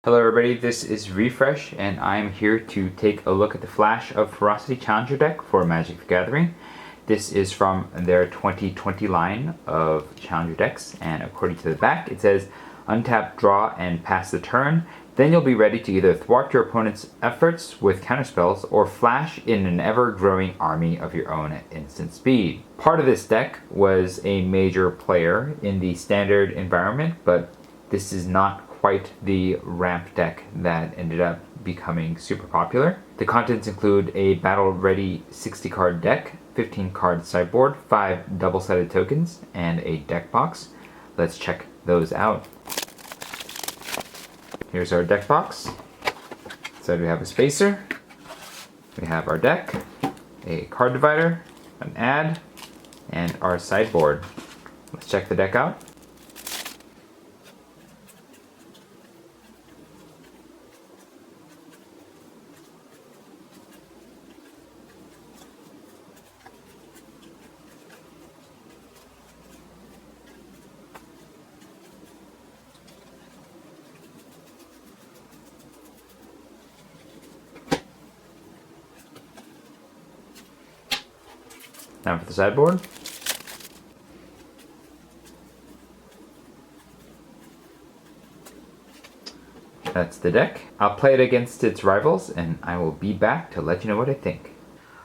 Hello everybody, this is Refresh, and I'm here to take a look at the Flash of Ferocity Challenger deck for Magic the Gathering. This is from their 2020 line of Challenger decks, and according to the back, it says, untap, draw, and pass the turn. Then you'll be ready to either thwart your opponent's efforts with counterspells, or flash in an ever-growing army of your own at instant speed. Part of this deck was a major player in the standard environment, but this is not quite the ramp deck that ended up becoming super popular. The contents include a battle-ready 60-card deck, 15-card sideboard, 5 double-sided tokens, and a deck box. Let's check those out. Here's our deck box. So we have a spacer, we have our deck, a card divider, an ad, and our sideboard. Let's check the deck out. Now for the sideboard. That's the deck. I'll play it against its rivals, and I will be back to let you know what I think.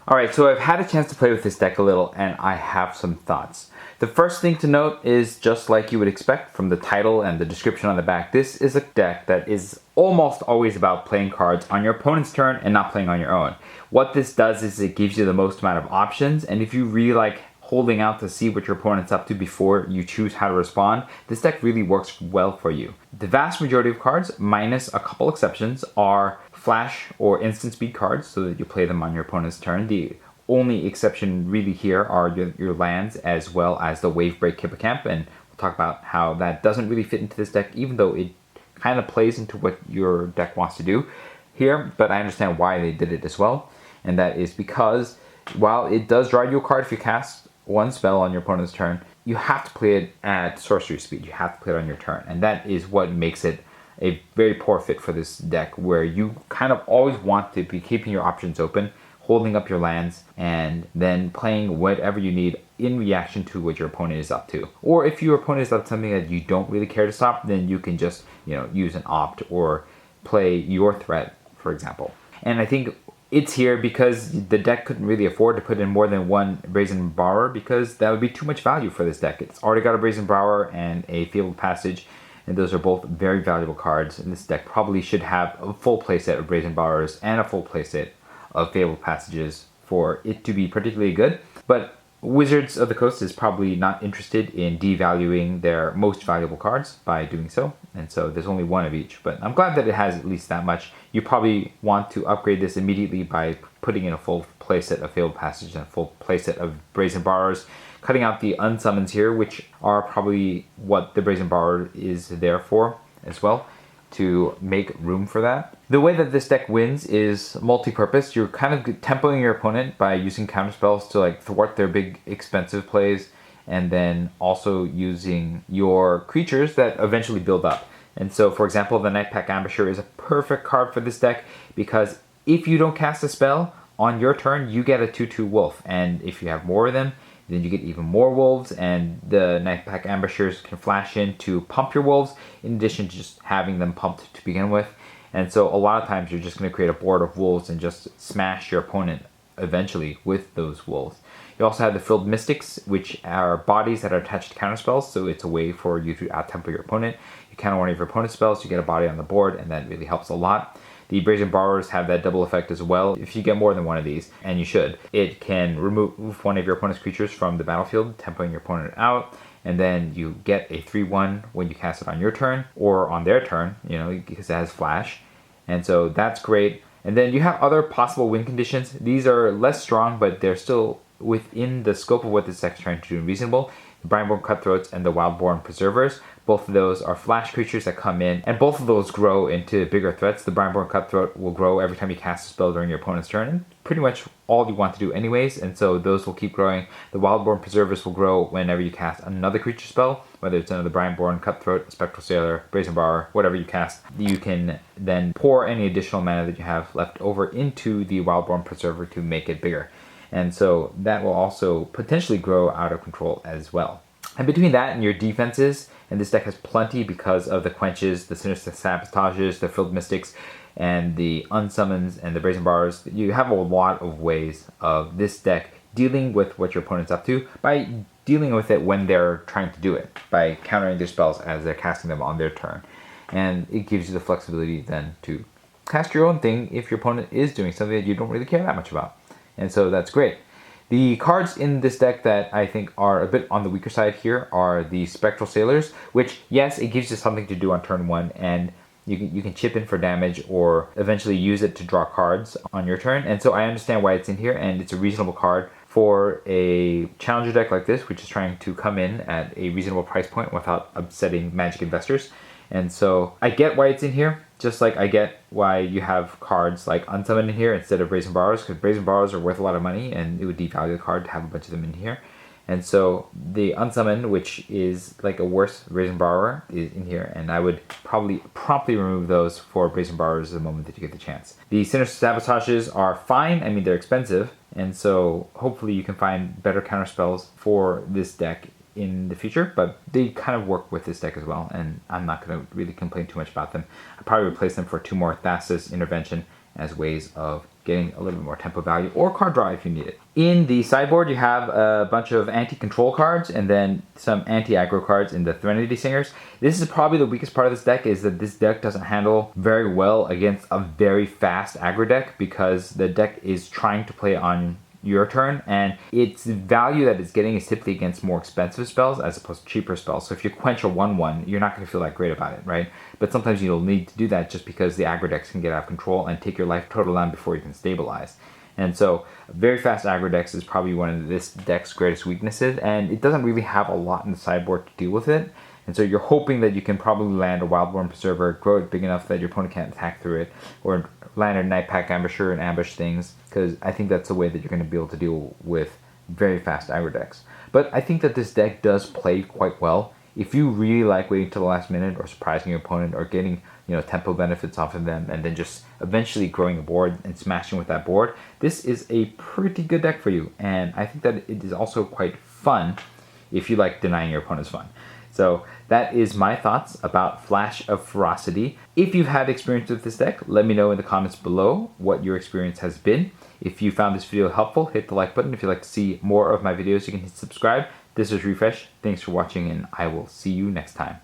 Alright, so I've had a chance to play with this deck a little, and I have some thoughts. The first thing to note is, just like you would expect from the title and the description on the back, this is a deck that is almost always about playing cards on your opponent's turn and not playing on your own. What this does is it gives you the most amount of options, and if you really like holding out to see what your opponent's up to before you choose how to respond, this deck really works well for you. The vast majority of cards, minus a couple exceptions, are flash or instant speed cards, so that you play them on your opponent's turn. The only exception really here are your lands, as well as the Wavebreak Hippocamp, and we'll talk about how that doesn't really fit into this deck, even though it kind of plays into what your deck wants to do here, but I understand why they did it as well, and that is because while it does draw you a card if you cast one spell on your opponent's turn, you have to play it at sorcery speed. You have to play it on your turn, and that is what makes it a very poor fit for this deck, where you kind of always want to be keeping your options open, holding up your lands, and then playing whatever you need in reaction to what your opponent is up to. Or if your opponent is up to something that you don't really care to stop, then you can just, use an opt or play your threat, for example. And I think it's here because the deck couldn't really afford to put in more than one Brazen Borrower, because that would be too much value for this deck. It's already got a Brazen Borrower and a Fabled Passage, and those are both very valuable cards, and this deck probably should have a full playset of Brazen Borrowers and a full playset of Fabled Passages for it to be particularly good. But Wizards of the Coast is probably not interested in devaluing their most valuable cards by doing so, and so there's only one of each, but I'm glad that it has at least that much. You probably want to upgrade this immediately by putting in a full playset of Fabled Passage and a full playset of Brazen Borrowers, cutting out the unsummons here, which are probably what the Brazen Borrower is there for as well, to make room for that. The way that this deck wins is multi-purpose. You're kind of tempoing your opponent by using counterspells to thwart their big expensive plays, and then also using your creatures that eventually build up. And so, for example, the Nightpack Ambusher is a perfect card for this deck, because if you don't cast a spell on your turn, you get a 2/2 wolf, and if you have more of them, then you get even more wolves, and the Nightpack Ambushers can flash in to pump your wolves, in addition to just having them pumped to begin with. And so a lot of times you're just going to create a board of wolves and just smash your opponent eventually with those wolves. You also have the Filled Mystics, which are bodies that are attached to counterspells, so it's a way for you to out-tempo your opponent. You counter one of your opponent's spells, you get a body on the board, and that really helps a lot. The Brazen Borrowers have that double effect as well. If you get more than one of these, and you should, it can remove one of your opponent's creatures from the battlefield, tempoing your opponent out, and then you get a 3/1 when you cast it on your turn, or on their turn, because it has flash. And so that's great. And then you have other possible win conditions. These are less strong, but they're still within the scope of what this deck is trying to do and reasonable. The Brineborn Cutthroats and the Wildborn Preservers Both of those are flash creatures that come in, and both of those grow into bigger threats. The Brineborn Cutthroat will grow every time you cast a spell during your opponent's turn, and pretty much all you want to do anyways, and so those will keep growing. The Wildborn Preservers will grow whenever you cast another creature spell, whether it's another Brineborn Cutthroat, Spectral Sailor, Brazen Borrower, whatever you cast. You can then pour any additional mana that you have left over into the Wildborn Preserver to make it bigger. And so that will also potentially grow out of control as well. And between that and your defenses, and this deck has plenty because of the Quenches, the Sinister Sabotages, the Frilled Mystics, and the Unsummons and the Brazen Bars, you have a lot of ways of this deck dealing with what your opponent's up to by dealing with it when they're trying to do it, by countering their spells as they're casting them on their turn. And it gives you the flexibility then to cast your own thing if your opponent is doing something that you don't really care that much about. And so that's great. The cards in this deck that I think are a bit on the weaker side here are the Spectral Sailors, which, yes, it gives you something to do on turn 1, and you can chip in for damage or eventually use it to draw cards on your turn. And so I understand why it's in here, and it's a reasonable card for a challenger deck like this, which is trying to come in at a reasonable price point without upsetting Magic investors. And so I get why it's in here, just like I get why you have cards like Unsummon in here instead of Brazen Borrowers, because Brazen Borrowers are worth a lot of money and it would devalue the card to have a bunch of them in here. And so the Unsummon, which is like a worse Brazen Borrower, is in here, and I would probably promptly remove those for Brazen Borrowers the moment that you get the chance. The Sinister Sabotages are fine, I mean they're expensive, and so hopefully you can find better counterspells for this deck in the future, but they kind of work with this deck as well, and I'm not going to really complain too much about them. I'll probably replace them for 2 more Thassa's Intervention as ways of getting a little bit more tempo value or card draw if you need it. In the sideboard, you have a bunch of anti-control cards and then some anti-aggro cards in the Threnody Singers. This is probably the weakest part of this deck, is that this deck doesn't handle very well against a very fast aggro deck because the deck is trying to play on your turn, and its value that it's getting is typically against more expensive spells as opposed to cheaper spells. So if you quench a 1/1, you're not going to feel that great about it, right? But sometimes you'll need to do that just because the aggro decks can get out of control and take your life total down before you can stabilize. And so very fast aggro decks is probably one of this deck's greatest weaknesses, and it doesn't really have a lot in the sideboard to deal with it. And so you're hoping that you can probably land a Wildborn Preserver, grow it big enough that your opponent can't attack through it, or land a Nightpack Ambusher and ambush things, because I think that's the way that you're going to be able to deal with very fast aggro decks. But I think that this deck does play quite well. If you really like waiting till the last minute or surprising your opponent or getting, tempo benefits off of them and then just eventually growing a board and smashing with that board, this is a pretty good deck for you. And I think that it is also quite fun if you like denying your opponent's fun. So that is my thoughts about Flash of Ferocity. If you've had experience with this deck, let me know in the comments below what your experience has been. If you found this video helpful, hit the like button. If you'd like to see more of my videos, you can hit subscribe. This is Refresh. Thanks for watching, and I will see you next time.